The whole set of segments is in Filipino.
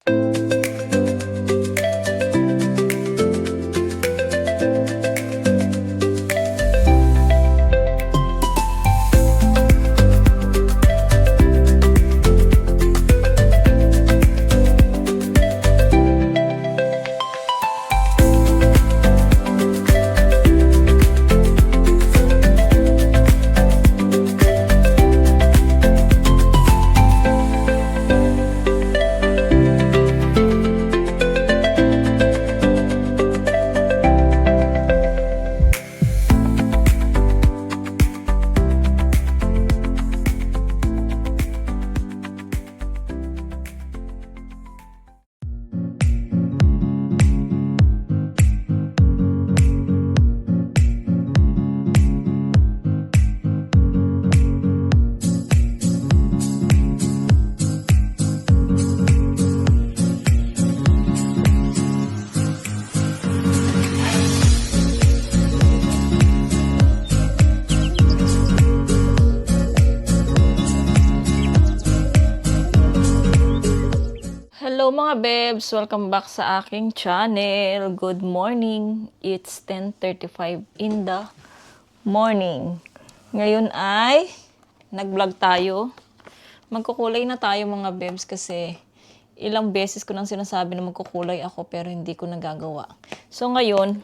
Hello mga bebs! Welcome back sa aking channel. Good morning. It's 10:35 in the morning. Ngayon ay nag-vlog tayo. Magkukulay na tayo mga bebs kasi ilang beses ko nang sinasabi na magkukulay ako pero hindi ko nagagawa. So ngayon,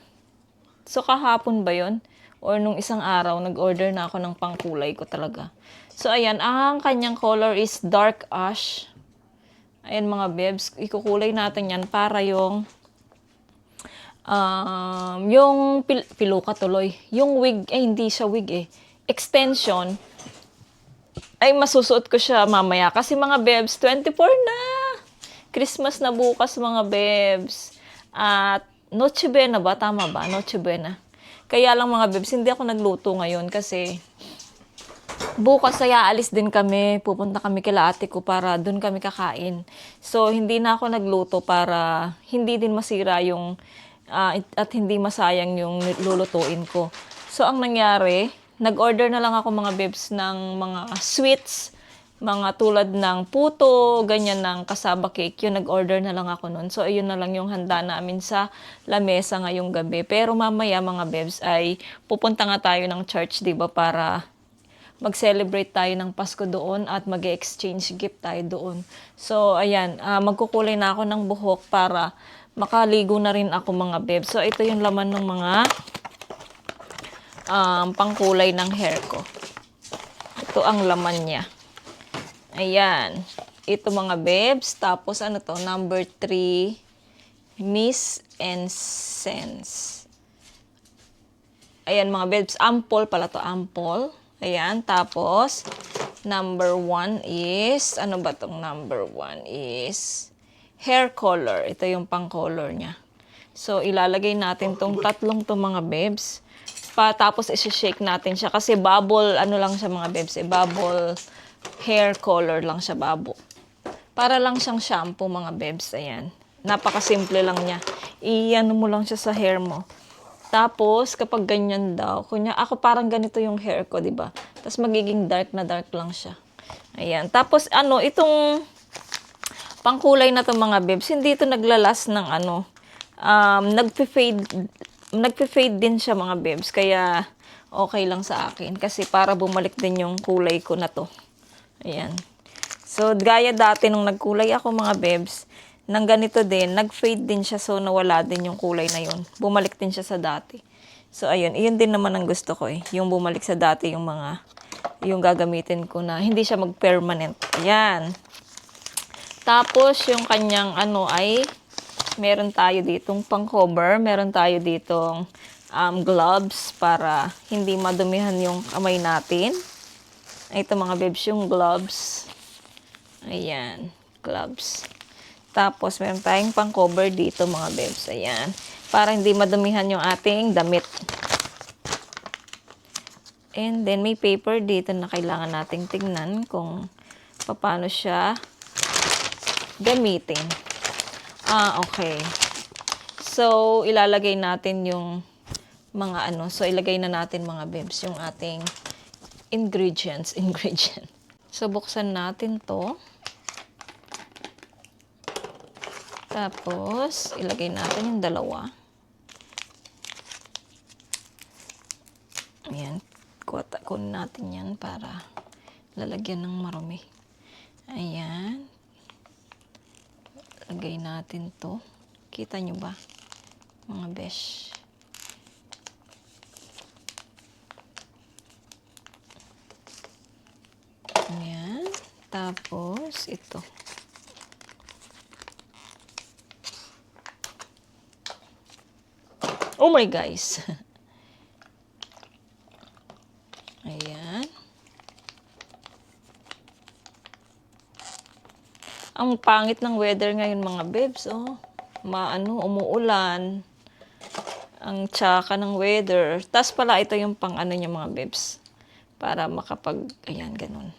kahapon ba yon? Or nung isang araw, nag-order na ako ng pangkulay ko talaga. So ayan, ang kanyang color is dark ash. Ayan mga bebs, ikukulay natin yan para yung piluka tuloy. Yung wig, hindi siya wig extension, ay masusuot ko siya mamaya. Kasi mga bebs, 24 na! Christmas na bukas mga bebs. At Noche Buena ba? Tama ba? Noche Buena. Kaya lang mga bebs, hindi ako nagluto ngayon kasi bukas ay aalis din kami, pupunta kami kila ate ko para doon kami kakain. So, hindi na ako nagluto para hindi din masira yung, at hindi masayang yung lulutuin ko. So, ang nangyari, nag-order na lang ako mga bebs ng mga sweets, mga tulad ng puto, ganyan ng kasaba cake, yun nag-order na lang ako nun. So, ayun na lang yung handa namin sa lamesa ngayong gabi. Pero mamaya mga bebs ay pupunta nga tayo ng church, diba, para mag-celebrate tayo ng Pasko doon at mag-exchange gift tayo doon. So, ayan, magkukulay na ako ng buhok para makaligo na rin ako mga bebs. So, ito yung laman ng mga pangkulay ng hair ko. Ito ang laman niya. Ayan. Ito mga bebs. Tapos, ano to? Number 3, Mist and Sense. Ayan mga bebs. Ampoule pala to. Ampoule. Ayan, tapos, number 1 is, ano ba tong number 1 is, hair color. Ito yung pang-color niya. So, ilalagay natin tong tatlong to mga bebs. Tapos, isi-shake natin siya. Kasi bubble, ano lang siya mga bebs, bubble hair color lang siya, bubble. Para lang siyang shampoo mga bebs, ayan. Napakasimple lang niya. Iyan mo lang siya sa hair mo. Tapos, kapag ganyan daw, kunya, ako parang ganito yung hair ko, di ba? Tapos, magiging dark na dark lang siya. Ayan. Tapos, itong pangkulay na to mga bebs, hindi ito naglalas ng nagpe-fade din siya mga bebs. Kaya, okay lang sa akin. Kasi para bumalik din yung kulay ko na to. Ayan. So, gaya dati nung nagkulay ako mga bebs, nang ganito din, nag-fade din siya, so nawala din yung kulay na yun. Bumalik din siya sa dati. So, ayun, iyon din naman ang gusto ko yung bumalik sa dati yung gagamitin ko na hindi siya mag-permanent. Ayan. Tapos, yung kanyang ay, meron tayo ditong pang-cover, meron tayo ditong gloves para hindi madumihan yung kamay natin. Ito mga bebs, yung gloves. Ayan, gloves. Tapos, meron tayong pang-cover dito mga bebs. Ayan. Para hindi madumihan yung ating damit. And then, may paper dito na kailangan nating tingnan kung paano siya gamitin. Okay. So, ilalagay natin yung mga So, ilagay na natin mga bebs yung ating ingredients. So, buksan natin to. Tapos, ilagay natin yung dalawa. Ayan. Kunin natin yan para lalagyan ng marumi. Ayan. Lagay natin to. Kita nyo ba? Mga besh. Ayan. Tapos, ito. Oh my guys. Ayan. Ang pangit ng weather ngayon mga bebs, oh. Umuulan. Ang tsaka ng weather. Tas pala ito yung pang ano niya mga bebs. Para ayan, ganun.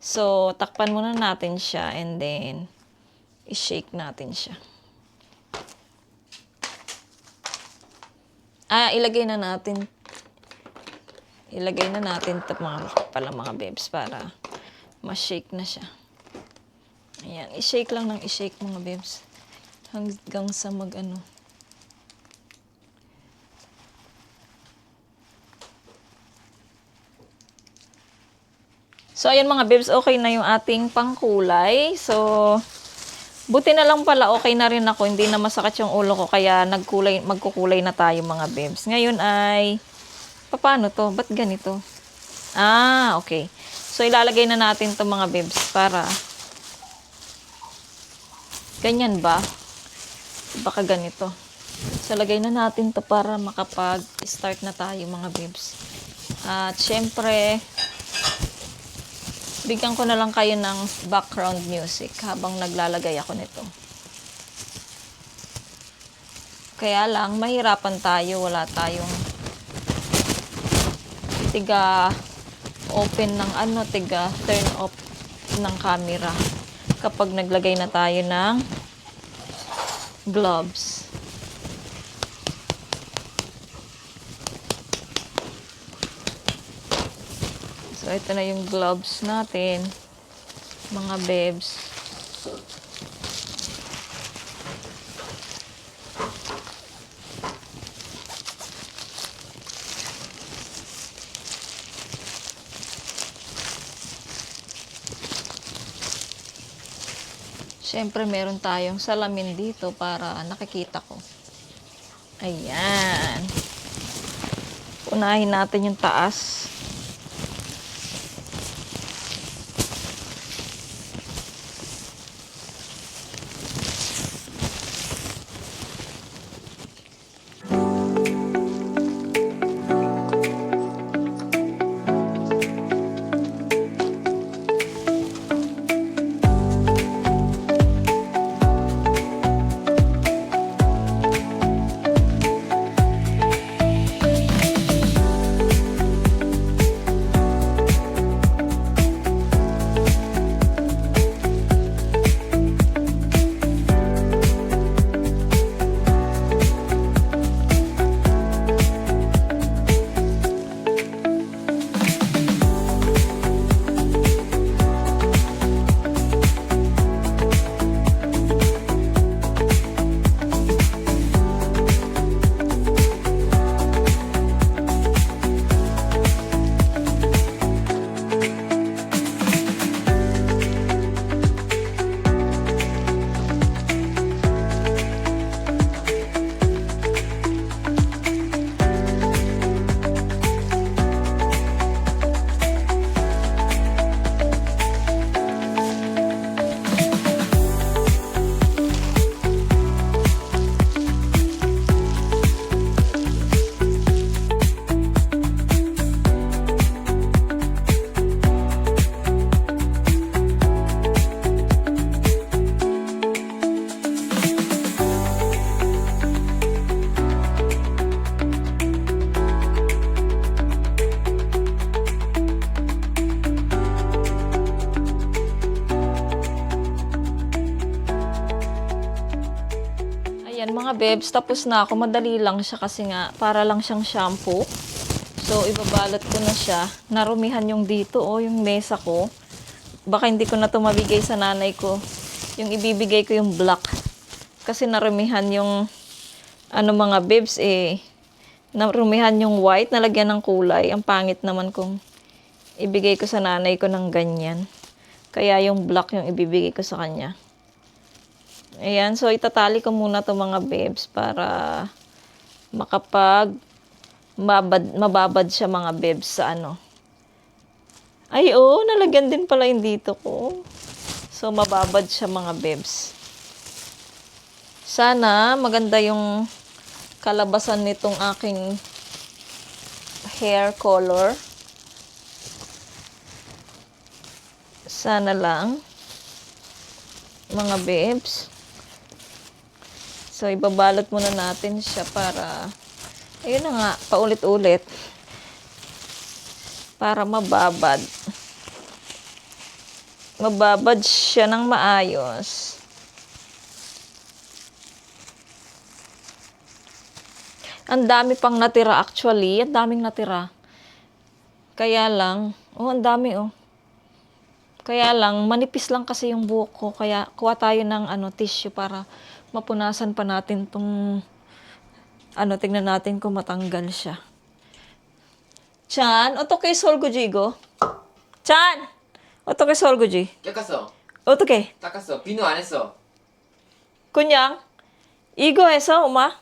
So, takpan muna natin siya and then i-shake natin siya. Ilagay na natin ito mga bebs para ma-shake na siya. Ayan, i-shake lang ng i-shake mga bebs. Hanggang sa mag-ano. So, ayan mga bebs, okay na yung ating pangkulay. So, buti na lang pala, okay na rin ako. Hindi na masakit yung ulo ko, kaya magkukulay na tayo mga bebs. Ngayon ay, paano to? Ba't ganito? Okay. So, ilalagay na natin to mga bebs para, ganyan ba? Baka ganito. So, lagay na natin to para makapag-start na tayo mga bebs. At, syempre, bigyan ko na lang kayo ng background music habang naglalagay ako nito. Kaya lang, mahirapan tayo. Wala tayong open ng turn off ng camera kapag naglagay na tayo ng gloves. So, ito na yung gloves natin, mga bebs. Siyempre, meron tayong salamin dito para nakikita ko. Ayan. Unahin natin yung taas. Ayan mga bebs, tapos na ako. Madali lang siya kasi nga, para lang siyang shampoo. So, ibabalot ko na siya. Narumihan yung dito, yung mesa ko. Baka hindi ko na ito mabigay sa nanay ko. Yung ibibigay ko yung black. Kasi narumihan yung, ano mga bibs narumihan yung white, nalagyan ng kulay. Ang pangit naman kung ibigay ko sa nanay ko ng ganyan. Kaya yung black yung ibibigay ko sa kanya. Ayan, so itatali ko muna to mga bibs para mababad siya mga bibs sa ano. Ay, oo, nalagyan din pala yung dito ko. So, mababad siya mga bibs. Sana maganda yung kalabasan nitong aking hair color. Sana lang. Mga bibs. So, ibabalot muna natin siya para, ayun na nga, paulit-ulit. Para mababad. Mababad siya ng maayos. Ang dami pang natira actually. Ang daming natira. Kaya lang, ang dami Kaya lang, manipis lang kasi yung buhok ko. Kaya kuha tayo ng tissue para mapunasan pa natin tong tignan natin kung matanggal siya. Chan, otoke solgujigo. Chan, otoke solguji. Yakasо. Otoke. Takaso. Pino aneso. Kunyang, igo에서 엄마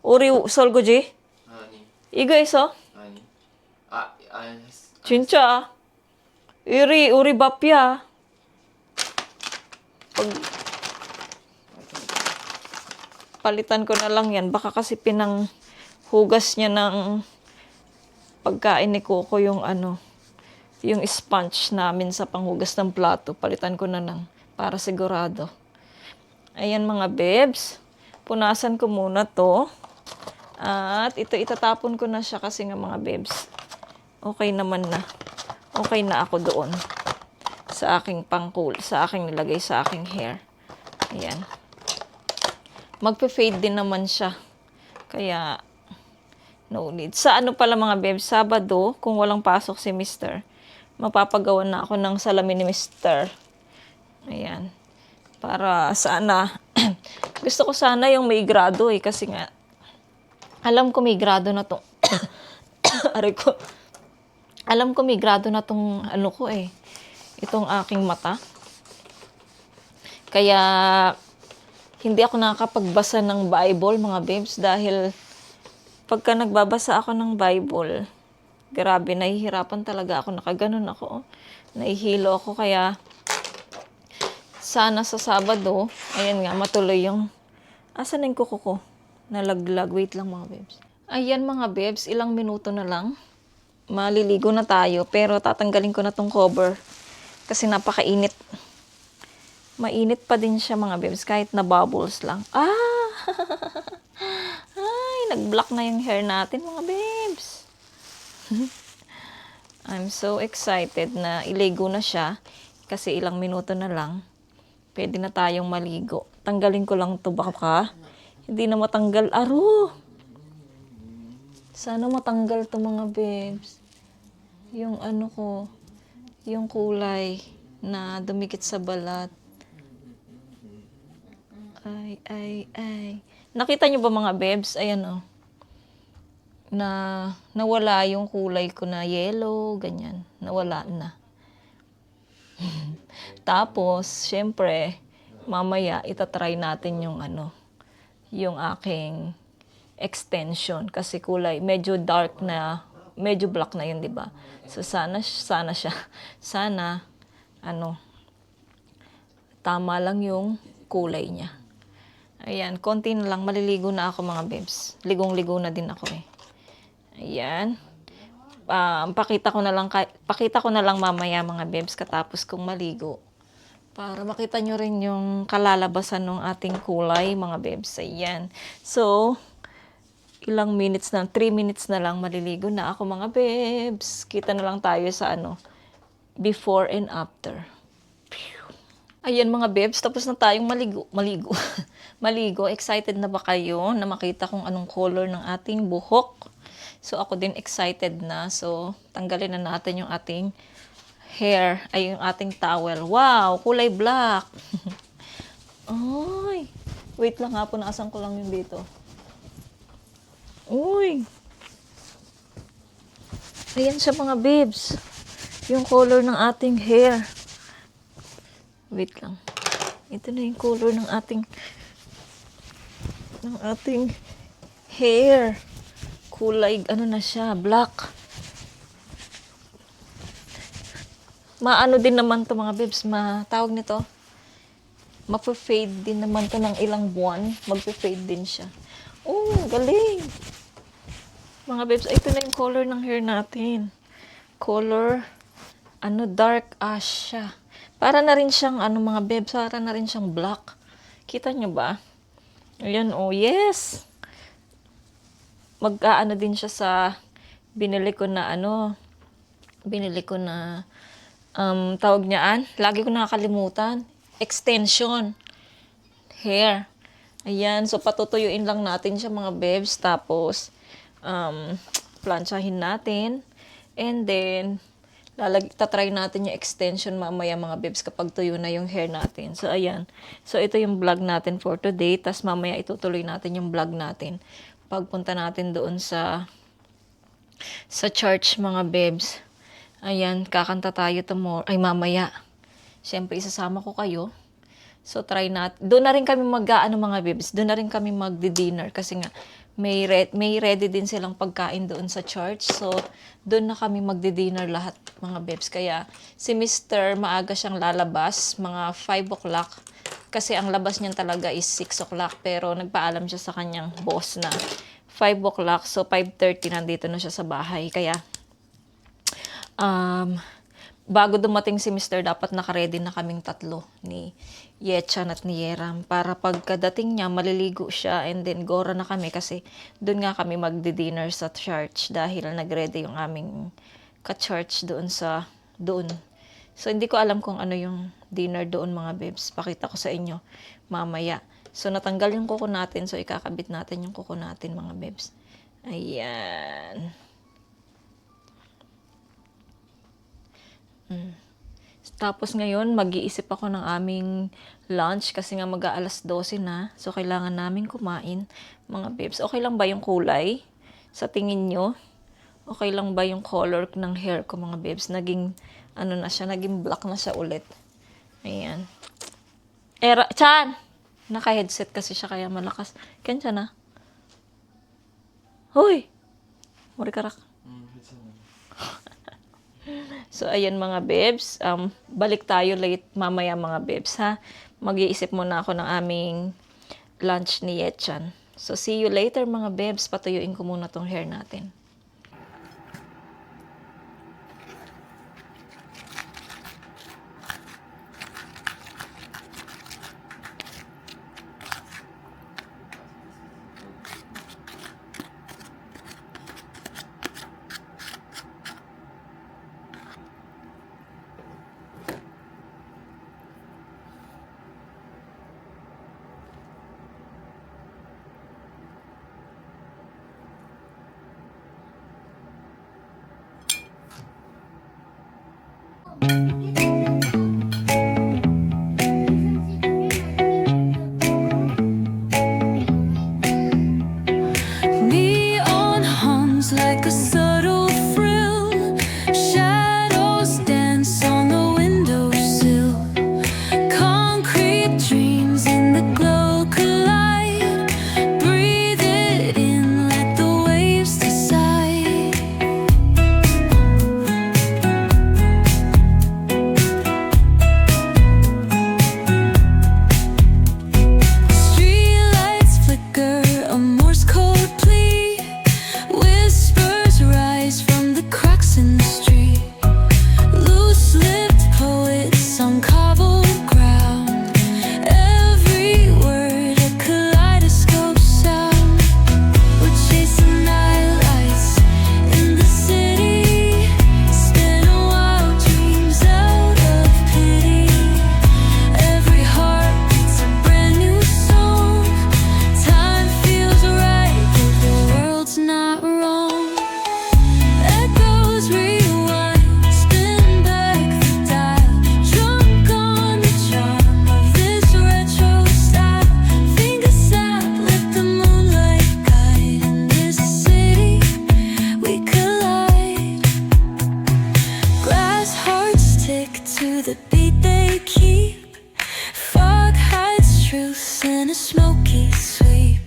우리 설거지 아니. 이거에서 아니. 아, 아니. 진짜 우리 밥이야. Palitan ko na lang yan. Baka kasi pinanghugas niya ng pagkain ni Coco yung yung sponge namin sa panghugas ng plato. Palitan ko na lang para sigurado. Ayan mga bebs. Punasan ko muna to. At ito itatapon ko na siya kasi nga mga bebs. Okay naman na. Okay na ako doon. Sa aking sa aking nilagay sa aking hair. Ayan. Magpe-fade din naman siya. Kaya, no need. Sa pala mga bebs, Sabado, kung walang pasok si Mr., mapapagawa na ako ng salamin ni Mr. Ayan. Para sana, gusto ko sana yung may grado kasi nga, alam ko may grado na tong, aray ko, alam ko may grado na tong ko itong aking mata. Kaya, hindi ako nakakapagbasa ng Bible, mga babes, dahil pagka nagbabasa ako ng Bible, grabe, nahihirapan talaga ako, nakaganon ako, nahihilo ako, kaya sana sa Sabado, ayan nga, matuloy yung, asan na yung kuko ko? Nalaglag, wait lang mga babes. Ayan mga babes, ilang minuto na lang, maliligo na tayo, pero tatanggalin ko na tong cover, kasi napakainit. Mainit pa din siya mga babes, kahit na bubbles lang. Ay, nag-block na yung hair natin mga babes. I'm so excited na iligo na siya. Kasi ilang minuto na lang. Pwede na tayong maligo. Tanggalin ko lang to baka. Hindi na matanggal. Aro! Sana matanggal to mga babes. Yung ko, yung kulay na dumikit sa balat. Ay. Nakita niyo ba mga bebs? Ayan na nawala yung kulay ko na yellow, ganyan. Nawala na. Tapos, syempre, mamaya itatry natin yung yung aking extension. Kasi kulay, medyo dark na, medyo black na yun, di ba? So, sana siya, tama lang yung kulay niya. Ayan, konti na lang. Maliligo na ako mga bebs. Ligong-ligo na din ako Ayan. Pakita ko na lang mamaya mga bebs katapos kong maligo. Para makita nyo rin yung kalalabasan ng ating kulay mga bebs. Ayan. So, ilang minutes na, 3 minutes na lang maliligo na ako mga bebs. Kita na lang tayo sa before and after. Ayan mga bebs, tapos na tayong maligo. Maligo, excited na ba kayo na makita kung anong color ng ating buhok? So ako din excited na. So tanggalin na natin yung ating hair, yung ating towel. Wow, kulay black. Ay, Wait lang nga po, naasan ko lang yung dito. Uy! Ayan siya mga babes. Yung color ng ating hair. Wait lang. Ito na yung color ng ating hair. Kulay, ano na siya, black. Maano din naman to mga babes, tawag nito. Mape-fade din naman to ng ilang buwan. Magpe-fade din siya. Oh, galing. Mga babes, ito na yung color ng hair natin. Color, dark ash siya. Para na rin siyang, mga babes, para na rin siyang black. Kita nyo ba? Ayan, oh, yes. Mag-aano din siya sa binili ko na tawag niyaan, lagi ko nakakalimutan, extension hair. Ayan, so patutuyuin lang natin siya mga babes, tapos plansyahin natin, and then tatry natin yung extension mamaya mga babes kapag tuyo na yung hair natin. So ayan, so ito yung vlog natin for today, tas mamaya itutuloy natin yung vlog natin pagpunta natin doon sa church mga babes. Ayan, kakanta tayo mamaya. Siyempre, isasama ko kayo. So, try natin. Doon na rin kami mga babes. Doon na rin kami magdi-dinner. Kasi nga, may ready din silang pagkain doon sa church. So, doon na kami magdi-dinner lahat, mga babes. Kaya, si Mr. maaga siyang lalabas, mga 5 o'clock. Kasi ang labas niyan talaga is 6 o'clock. Pero, nagpaalam siya sa kanyang boss na 5 o'clock. So, 5:30 nandito na siya sa bahay. Kaya, bago dumating si Mr. dapat nakaredy na kaming tatlo ni Yechan at ni Yeram para pagkadating niya maliligo siya, and then gora na kami kasi doon nga kami magdi-dinner sa church dahil nagready yung aming ka-church doon. So hindi ko alam kung ano yung dinner doon mga babes. Pakita ko sa inyo mamaya. So natanggal yung kuko natin, so ikakabit natin yung kuko natin mga babes. Ayan. Tapos ngayon, mag-iisip ako ng aming lunch kasi nga mag-aalas 12 na. So, kailangan namin kumain, mga babes. Okay lang ba yung kulay? Sa tingin nyo? Okay lang ba yung color ng hair ko, mga babes? Naging black na siya ulit. Ayan. Chan! Naka-headset kasi siya kaya malakas. Kensya na? Hoy! Murikarak. So, ayan mga babes. Balik tayo late mamaya mga babes, ha? Mag-iisip muna ako ng aming lunch ni Yechan. So, see you later mga babes. Patuyuin ko muna tong hair natin. candles in a smoky sweep.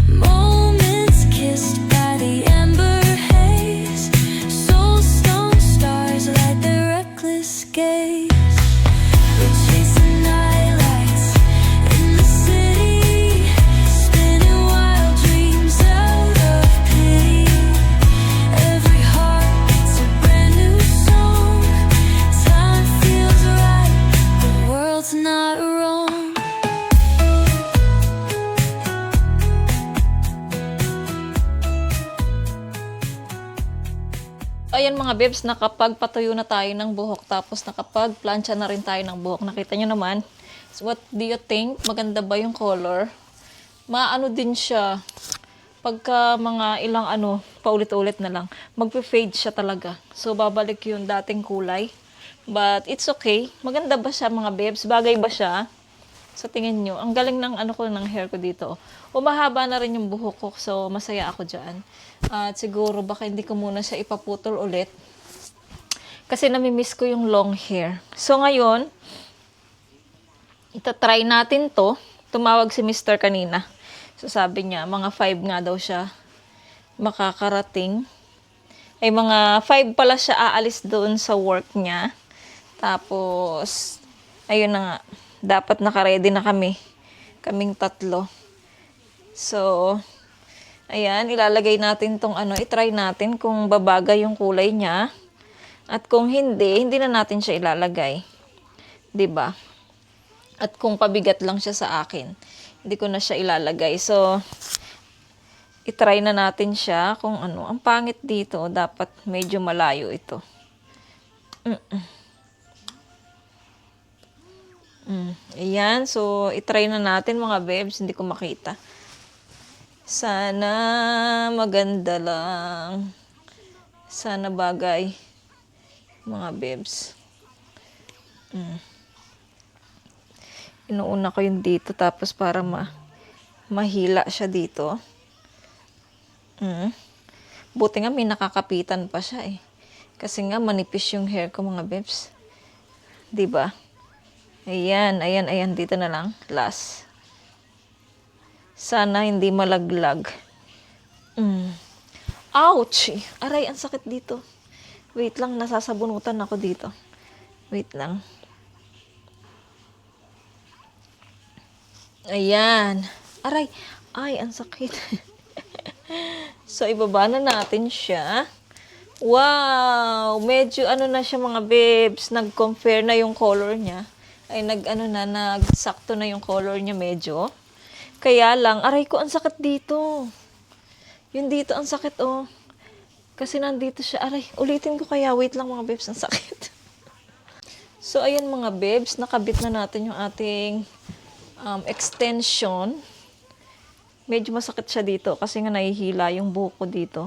Moments kissed by the amber haze. Soulstone stars light their reckless gaze. We're chasing nightlights in the city, spinning wild dreams out of pity. Every heart beats a brand new song. Time feels right, the world's not wrong. Ayan mga bebs, nakapagpatuyo na tayo ng buhok tapos nakapagplancha na rin tayo ng buhok. Nakita nyo naman. So what do you think? Maganda ba yung color? Maano din siya. Pagka mga ilang paulit-ulit na lang, magpe-fade siya talaga. So babalik yung dating kulay. But it's okay. Maganda ba siya mga bebs? Bagay ba siya? So tingin nyo, ang galing ng ng hair ko dito. Umahaba na rin yung buhok ko, so masaya ako dyan. At siguro baka hindi ko muna siya ipaputol ulit. Kasi namimiss ko yung long hair. So ngayon, itatry natin to. Tumawag si Mr. kanina. So sabi niya, mga 5 nga daw siya makakarating. Ay mga 5 pala siya aalis doon sa work niya. Tapos, ayun na nga. Dapat naka-ready na kami. Kaming 3. So, ayan, ilalagay natin tong i-try natin kung babagay yung kulay niya. At kung hindi, hindi na natin siya ilalagay. 'Di ba? At kung pabigat lang siya sa akin, hindi ko na siya ilalagay. So, i-try na natin siya kung ano. Ang pangit dito, dapat medyo malayo ito. Ayan, so i-try na natin mga bebs, hindi ko makita. Sana maganda lang. Sana bagay mga bebs. Inuuna ko yung dito tapos para mahila siya dito. Buti nga may nakakapitan pa siya eh. Kasi nga manipis yung hair ko mga bebs. 'Di ba? Ayan, dito na lang. Last. Sana hindi malaglag. Ouch! Aray, ang sakit dito. Wait lang, nasasabunutan ako dito. Wait lang. Ayan. Aray! Ay, ang sakit. So, ibaba na natin siya. Wow! Medyo na siya mga babes. Nag-compare na yung color niya. Ay nagsakto na yung color niya medyo. Kaya lang, aray ko, ang sakit dito. Yung dito, ang sakit, oh. Kasi nandito siya, aray, ulitin ko kaya, wait lang mga babes, ang sakit. So, ayan mga babes, nakabit na natin yung ating extension. Medyo masakit siya dito kasi nga nahihila yung buhok ko dito.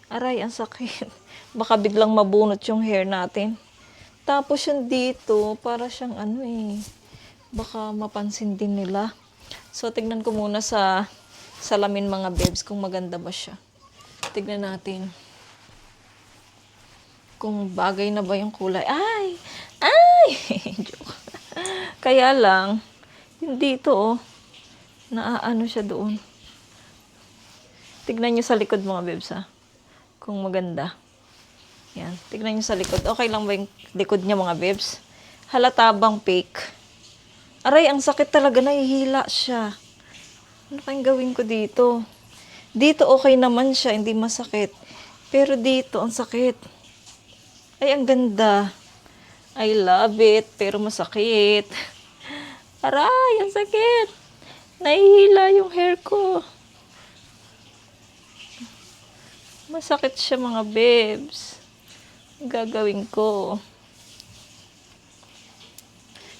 Aray, ang sakit. Baka biglang mabunot yung hair natin. Tapos yung dito, para siyang baka mapansin din nila. So, tignan ko muna sa salamin mga babes kung maganda ba siya. Tignan natin. Kung bagay na ba yung kulay. Ay! Joke. Kaya lang, yung dito, oh, naaano siya doon. Tignan nyo sa likod mga babes, ha. Kung maganda. Yan. Tignan nyo sa likod. Okay lang ba yung likod niya mga babes? Halata bang fake? Aray, ang sakit talaga. Nahihila siya. Ano kayang gawin ko dito? Dito okay naman siya. Hindi masakit. Pero dito, ang sakit. Ay, ang ganda. I love it. Pero masakit. Aray, ang sakit. Nahihila yung hair ko. Masakit siya mga babes. Gagawin ko.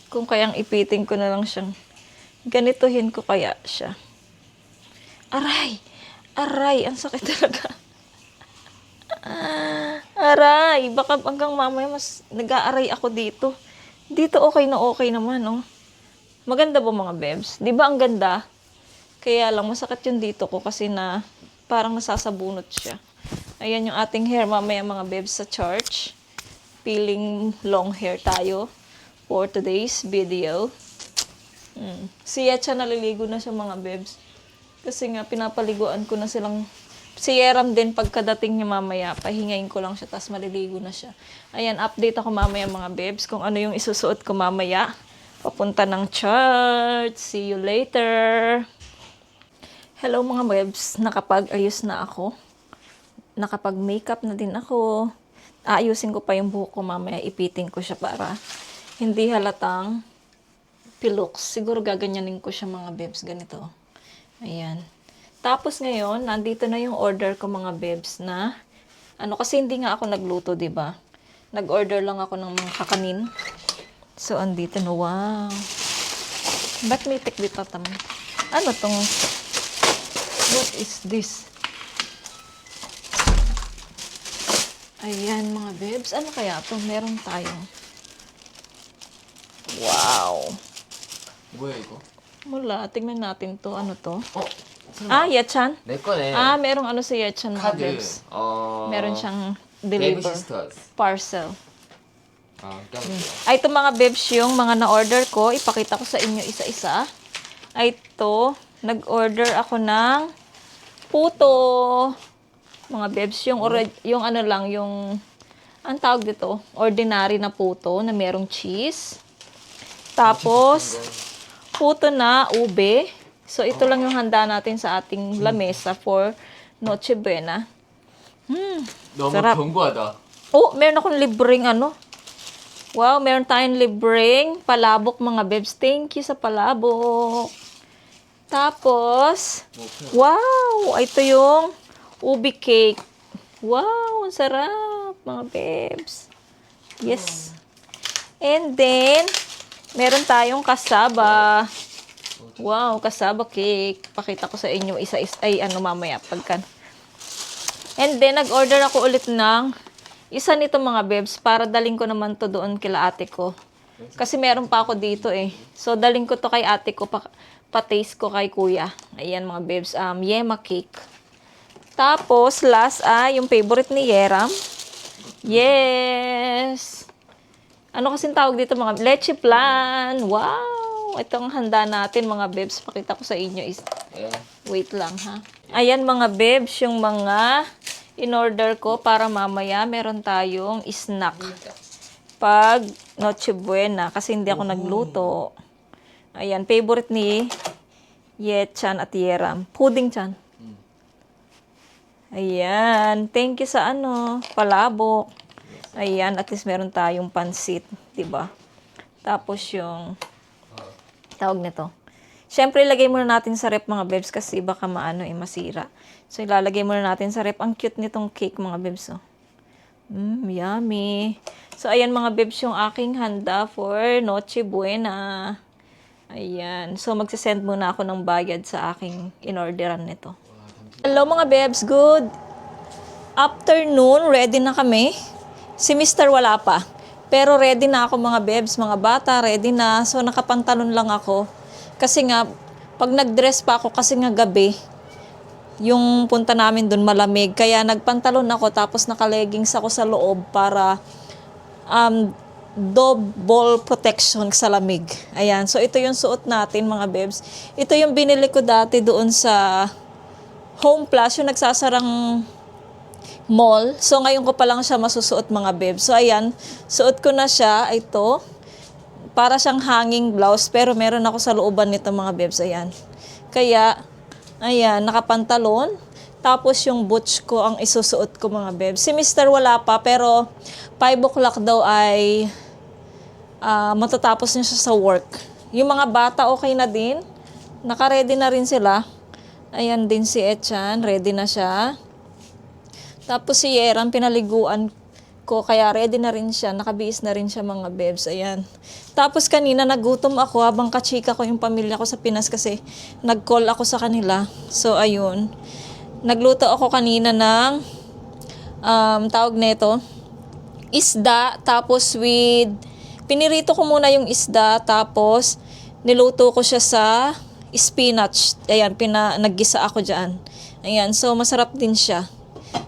Kung kayang ipitin ko na lang siyang ganituhin ko kaya siya. Aray! Aray! Ang sakit talaga. Aray! Baka hanggang mamaya mas nag-aaray ako dito. Dito okay naman, oh. Maganda ba mga bebs? Di ba ang ganda? Kaya lang masakit yung dito ko kasi parang nasasabunot siya. Ayan yung ating hair mamaya mga bebs sa church. Peeling long hair tayo for today's video. Si Yetcha naliligo na siya mga bebs. Kasi nga, pinapaliguan ko na silang... Si Yeram din, pagkadating niya mamaya, pahingayin ko lang siya, tapos maliligo na siya. Ayan, update ako mamaya mga bebs, kung ano yung isusuot ko mamaya. Papunta ng church. See you later. Hello mga bebs, nakapag-ayos na ako. Nakapag-makeup na din ako. Aayusin ko pa yung buhok ko mamaya, ipitin ko siya para hindi halatang piloks. Siguro gaganyanin ko siya mga bebs, ganito. Ayan. Tapos ngayon, nandito na yung order ko mga bebs na, kasi hindi nga ako nagluto, di ba? Nag-order lang ako ng mga kakanin. So, andito na, wow. Ba't may tikbit tatam? Ano tong, what is this? Ayan mga bebs, ano kaya to? Meron tayong, wow. 뭐야 이거? Mula, tingnan natin to. Ano to? 설마 Yetchan? 내 거네. Merong ano si Yetchan mga 카드. bebs. Meron siyang 베이비 deliver 시스터즈. parcel. 깜짝이야. Ay, ito mga bebs yung mga na-order ko. Ipakita ko sa inyo isa-isa. Ay, ito. Nag-order ako ng puto. Mga bebs, yung ano lang, yung, ang tawag dito, ordinary na puto na merong cheese. Tapos, puto na ube. So, ito lang yung handa natin sa ating lamesa for Noche Buena. 너무 sarap. 견고하다. Oh, meron akong libreng ano. Wow, meron tayong libreng palabok mga bebs. Thank you sa palabok. Tapos, wow, ito yung ubi cake. Wow, ang sarap mga bebs. Yes. And then, meron tayong kasaba. Wow, kasaba cake. Pakita ko sa inyo mamaya pagkan. And then, nag-order ako ulit ng isa nito mga bebs para daling ko naman to doon kila ate ko. Kasi meron pa ako dito eh. So, daling ko to kay ate ko, pa-taste ko kay kuya. Ayan mga bebs, yema cake. Tapos, last yung favorite ni Yeram. Yes! Ano kasing tawag dito mga leche flan. Wow! Itong handa natin mga bebs. Pakita ko sa inyo is... Wait lang ha. Ayan mga bebs, yung mga in-order ko para mamaya meron tayong snack. Pag Noche Buena. Kasi hindi ako nagluto. Ayan, favorite ni Yetchan at Yeram. Pudding chan. Ayan. Thank you sa palabok. Ayan, at least meron tayong pansit, 'di ba? Tapos yung tawag nito. Siyempre, ilagay muna natin sa rep mga bebs kasi baka masira. So, ilalagay muna natin sa rep. Ang cute nitong cake mga bebs. Oh. Yummy. So, ayan mga bebs yung aking handa for Noche Buena. Ayan. So, magsisend muna ako ng bayad sa aking in-orderan nito. Hello mga bebs. Good afternoon. Ready na kami. Si Mr. wala pa. Pero ready na ako mga bebs, mga bata, ready na. So, nakapantalon lang ako. Kasi nga, pag nag-dress pa ako, kasi nga gabi, yung punta namin dun malamig. Kaya nagpantalon ako, tapos naka-leggings ako sa loob para double protection sa lamig. Ayan. So, ito yung suot natin mga bebs. Ito yung binili ko dati doon sa Home Plus, yung nagsasarang mall. So, ngayon ko pa lang siya masusuot mga bebs. So, ayan. Suot ko na siya. Ito. Para siyang hanging blouse. Pero meron ako sa looban nito mga bebs. Ayan. Kaya, ayan. Nakapantalon. Tapos yung boots ko ang isusuot ko mga bebs. Si Mr. wala pa. Pero 5 o'clock daw ay matatapos niya siya sa work. Yung mga bata okay na din. Naka-ready na rin sila. Ayan din si Yetchan. Ready na siya. Tapos si Yeram, pinaliguan ko, kaya ready na rin siya. Nakabihis na rin siya mga bebs. Ayan. Tapos kanina nagutom ako habang kachika ko yung pamilya ko sa Pinas kasi nag-call ako sa kanila. So, ayun. Nagluto ako kanina ng tawag nito, isda. Tapos pinirito ko muna yung isda. Tapos niluto ko siya sa spinach. Ayan, naggisa ako dyan. Ayan, so masarap din siya.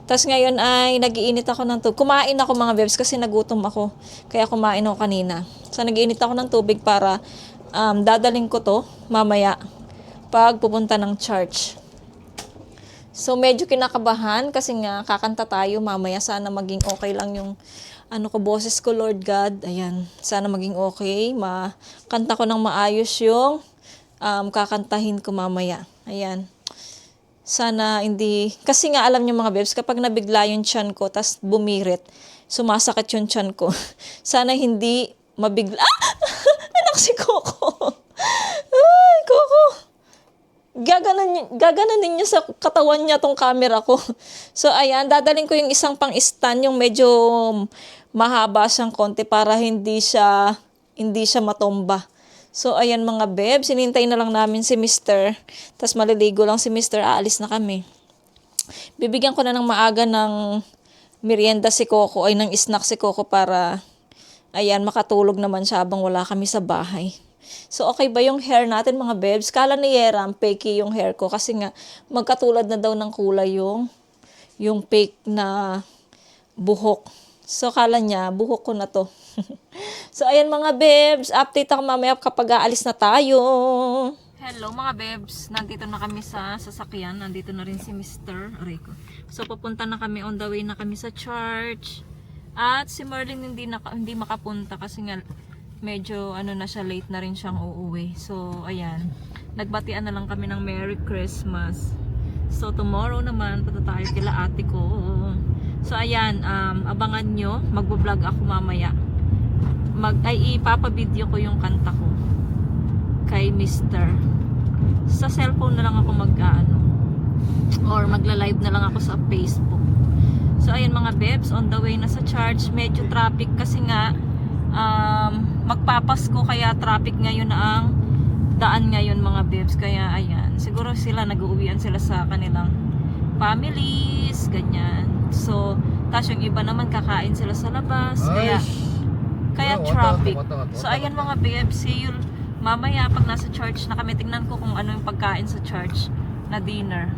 Tapos ngayon ay nag-iinit ako ng tubig. Kumain ako mga bebs kasi nagutom ako. Kaya kumain ako kanina. So nag-iinit ako ng tubig para dadaling ko to mamaya pag pupunta ng church. So, medyo kinakabahan kasi nga kakanta tayo mamaya. Sana maging okay lang yung boses ko, Lord God. Ayan, sana maging okay. Makanta ko ng maayos yung kakantahin ko mamaya. Ayan. Sana hindi, kasi nga alam niyo mga bebs, kapag nabigla yung tiyan ko, tas bumirit, sumasakit yung tiyan ko. Sana hindi mabigla. Anak si Coco. Ay, Coco. Gaganan niya sa katawan niya tong camera ko. So, ayan, dadaling ko yung isang pang stand, yung medyo mahaba siyang konti para hindi siya matomba. So, ayan mga bebs, sinintay na lang namin si Mr. Tas maliligo lang si Mr. Aalis na kami. Bibigyan ko na ng maaga ng merienda si Coco, ay ng snack si Coco para, ayan, makatulog naman siya habang wala kami sa bahay. So, okay ba yung hair natin mga bebs? Kala ni Yera, fakey yung hair ko kasi nga magkatulad na daw ng kulay yung fake na buhok. So, kala niya, buhok ko na to. So, ayan mga bebs, update ako mamaya kapag aalis na tayo. Hello mga bebs, nandito na kami sa sasakyan. Nandito na rin si Mr. Rico. So, papunta na kami, on the way na kami sa church. At si Merlin hindi makapunta kasi nga medyo na siya, late na rin siyang uuwi. So, ayan. Nagbatian na lang kami ng Merry Christmas. So, tomorrow naman, punta tayo kila ate ko. So, ayan. Abangan nyo. Magbo-vlog ako mamaya. Ipapabideo ko yung kanta ko. Kay Mr. Sa cellphone na lang ako or magla-live na lang ako sa Facebook. So, ayan mga bebs. On the way na sa church. Medyo traffic kasi nga magpapasko kaya traffic ngayon na ang daan ngayon mga bebs, kaya ayan, siguro sila nag-uuwian sila sa kanilang families, ganyan. So, tas yung iba naman kakain sila sa labas, kaya traffic. So ayan mga bebs, see you mamaya pag nasa church na kami. Tingnan ko kung ano yung pagkain sa church na dinner.